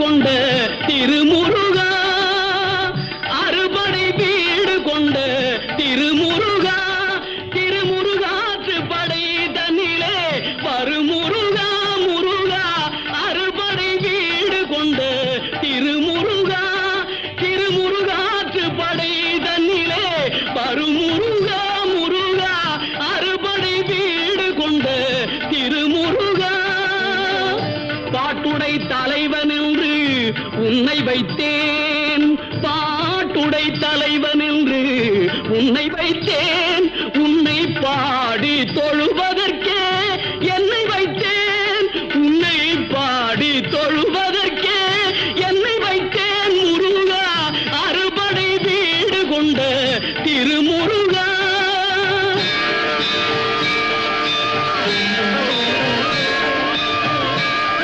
கொண்ட திருமுருகா, அறுபடை வீடு கொண்ட திருமுருகா, திருமுருகாற்று படை தன்னிலே வருமுருகா முருகா, அறுபடை வீடு கொண்ட திருமுருகா, திருமுருகாற்று படை தன்னிலே வருமுருகா முருகா, அறுபடை வீடு கொண்ட திருமுருகா. பாட்டுடை தலைவன் என்று உன்னை வைத்தேன், பாட்டுடை தலைவன் என்று உன்னை வைத்தேன், உன்னை பாடி தொழுவதற்கே என்னை வைத்தேன், உன்னை பாடி தொழுவ